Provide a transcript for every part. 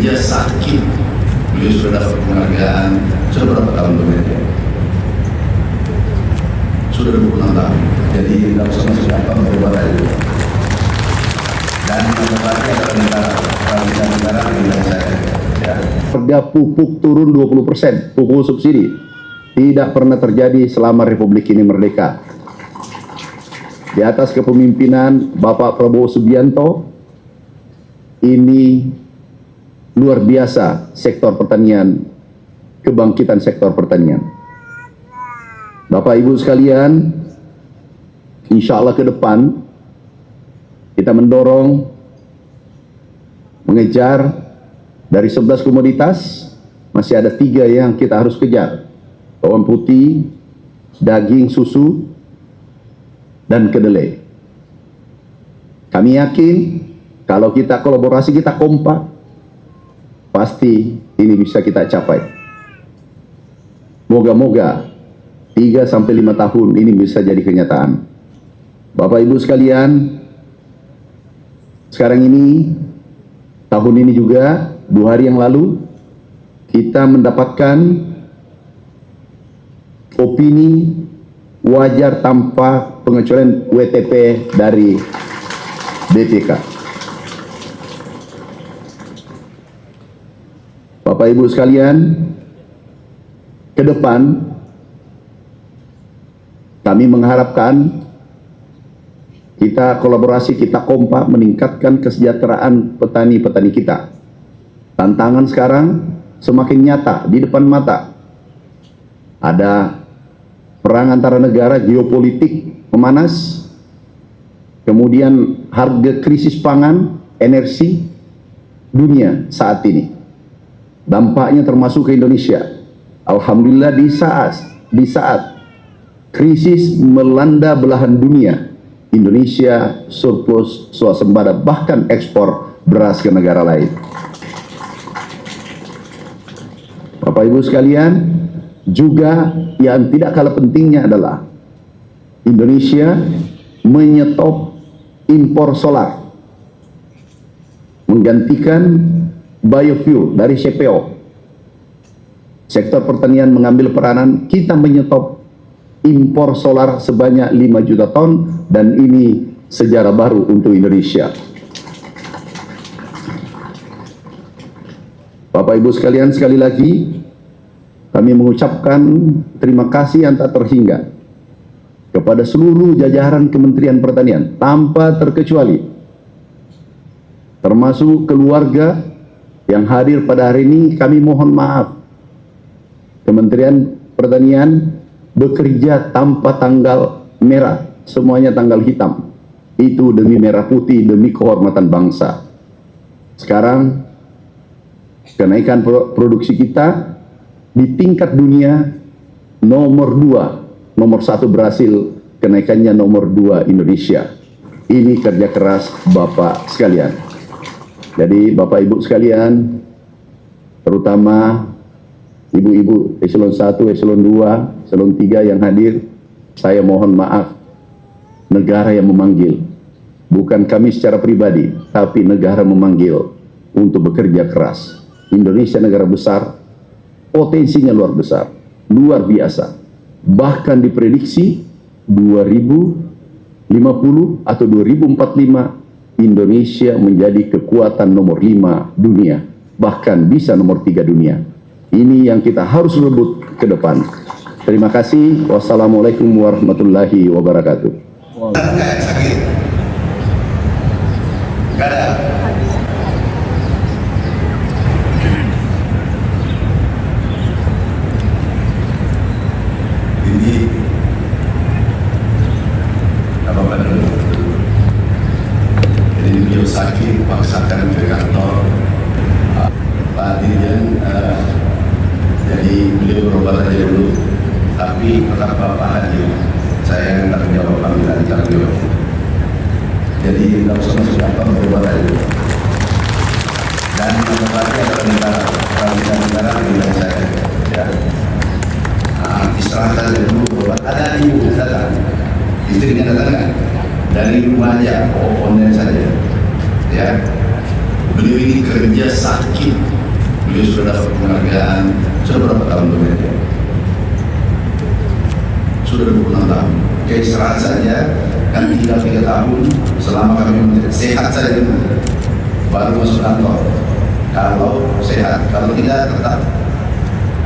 kerja sakit. Beliau sudah dapat penghargaan, sudah berapa tahun bekerja? Sudah 26 tahun. Jadi tidak usah masuk apa berubah lagi. Dan menempatkan adalah negara yang saya. Harga pupuk turun 20%, pupuk subsidi. Tidak pernah terjadi selama Republik ini merdeka. Di atas kepemimpinan Bapak Prabowo Subianto, ini luar biasa sektor pertanian, kebangkitan sektor pertanian. Bapak Ibu sekalian, insya Allah ke depan kita mendorong, mengejar dari 11 komoditas, masih ada 3 yang kita harus kejar. Bawang putih, daging, susu, dan kedelai. Kami yakin kalau kita kolaborasi, kita kompak, pasti ini bisa kita capai. Moga-moga 3-5 tahun ini bisa jadi kenyataan. Bapak Ibu sekalian, sekarang ini, tahun ini juga, 2 hari yang lalu, kita mendapatkan opini wajar tanpa pengecualian WTP dari BPK. Bapak Ibu sekalian, ke depan kami mengharapkan kita kolaborasi, kita kompak meningkatkan kesejahteraan petani-petani kita. Tantangan sekarang semakin nyata di depan mata. Ada perang antara negara, geopolitik memanas, kemudian harga krisis pangan, energi dunia saat ini. Dampaknya termasuk ke Indonesia. Alhamdulillah di saat krisis melanda belahan dunia, Indonesia surplus swasembada, bahkan ekspor beras ke negara lain. Bapak Ibu sekalian, juga yang tidak kalah pentingnya adalah Indonesia menyetop impor solar, menggantikan biofuel dari CPO. Sektor pertanian mengambil peranan, kita menyetop impor solar sebanyak 5 juta ton, dan ini sejarah baru untuk Indonesia. Bapak Ibu sekalian, sekali lagi kami mengucapkan terima kasih yang tak terhingga kepada seluruh jajaran Kementerian Pertanian tanpa terkecuali, termasuk keluarga yang hadir pada hari ini. Kami mohon maaf, Kementerian Pertanian bekerja tanpa tanggal merah, semuanya tanggal hitam. Itu demi merah putih, demi kehormatan bangsa. Sekarang kenaikan produksi kita di tingkat dunia nomor 2, nomor 1 Brasil, kenaikannya nomor 2 Indonesia. Ini kerja keras Bapak sekalian. Jadi Bapak Ibu sekalian, terutama Ibu-ibu eselon 1, eselon 2, eselon 3 yang hadir, saya mohon maaf, negara yang memanggil, bukan kami secara pribadi, tapi negara memanggil untuk bekerja keras. Indonesia negara besar, potensinya luar besar, luar biasa. Bahkan diprediksi 2050 atau 2045 Indonesia menjadi kekuatan nomor 5 dunia, bahkan bisa nomor 3 dunia. Ini yang kita harus rebut ke depan. Terima kasih. Wassalamualaikum warahmatullahi wabarakatuh. Sakit. Gak ada. Ini apa dulu? Jadi beliau sakit, paksakan ke kantor Pak Dirjen. Jadi beliau berobat aja dulu, tapi tetap Bapak hadir. Saya yang tak jawab panggilan beliau. Jadi tidak usah masuk apa berobat aja. Dan menempatkan adalah negara yang saya. Ya. Istirahat saja dulu berobat. Ada ibu datang, istrinya datang kan? Dari rumah aja, online saja. Ya. Beliau ini kerja sakit. beliau sudah dapat penghargaan, sudah berapa tahun bekerja? Sudah 26 tahun. Keistirahat saja, kan tinggal 3 tahun, selama kami sehat saja baru masuk kantor. Kalau sehat, kalau tidak tetap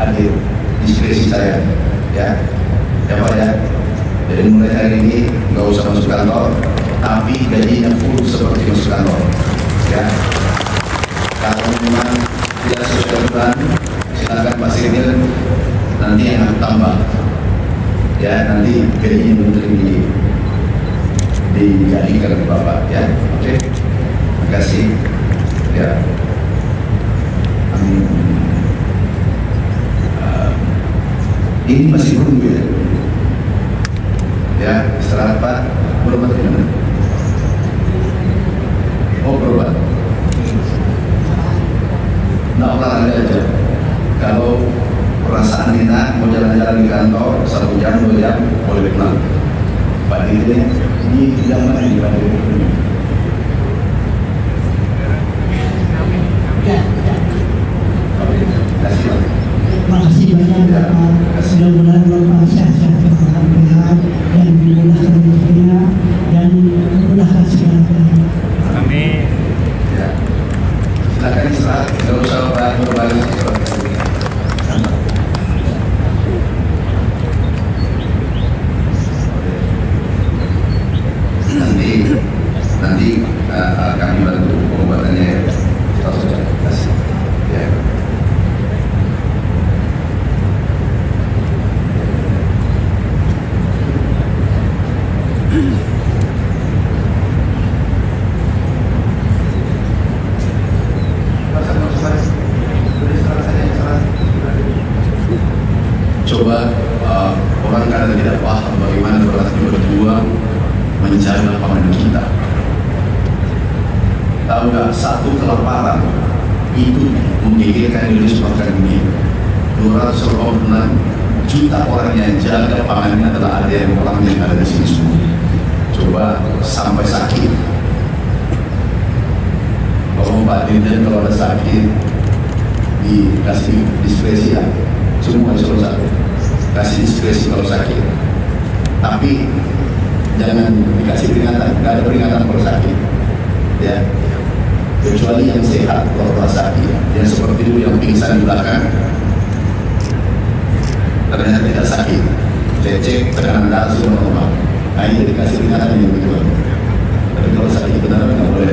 hadir, diskresi saya, ya Pak ya. Jadi mulai hari ini nggak usah masuk kantor, tapi gajinya full seperti masuk kantor, ya. Kalau memang tidak sesuai dengan silakan Pak Sekjen nanti yang akan tambah, ya nanti gajinya menteri dijadikan ke Bapak, ya. Oke, terima kasih, ya. Ini masih menunggu ya. Ya, istirahat Pak. Berobat gimana? Oh, berobat. Nah, olahraga aja. Kalau perasaan enak mau jalan-jalan di kantor 1 jam 2 jam boleh pulang. Pak Dirjen di bidang mana di Pak Dirjen? Makasih banyak Bapak, mudah-mudahan Bapak sehat-sehat dan dimudahkan rezekinya dan memudahkan segala-galanya. Amin. Ya. Silakan istirahat, nggak usah berbalik. Nanti kami bantu pengobatannya. Terima kasih. Ya. Coba orang kadang tidak paham bagaimana beratnya berjuang menjaga pangan kita. Tahu nggak, satu kelaparan itu menggigitkan Indonesia bahkan dunia. 226 juta orang yang jaga pangannya adalah ada yang orang yang ada di sini semua. Coba sampai sakit. Kalau Pak Dirjen kalau ada sakit dikasih diskresi ya, semua disuruh satu kasih diskresi kalau sakit. Tapi jangan dikasih peringatan, nggak ada peringatan kalau sakit, ya. Kecuali yang sehat kalau sakit, yang seperti itu yang pingsan di belakang, ternyata tidak sakit, cek tekanan darah sudah normal, nah ini dikasih peringatan yang begitu.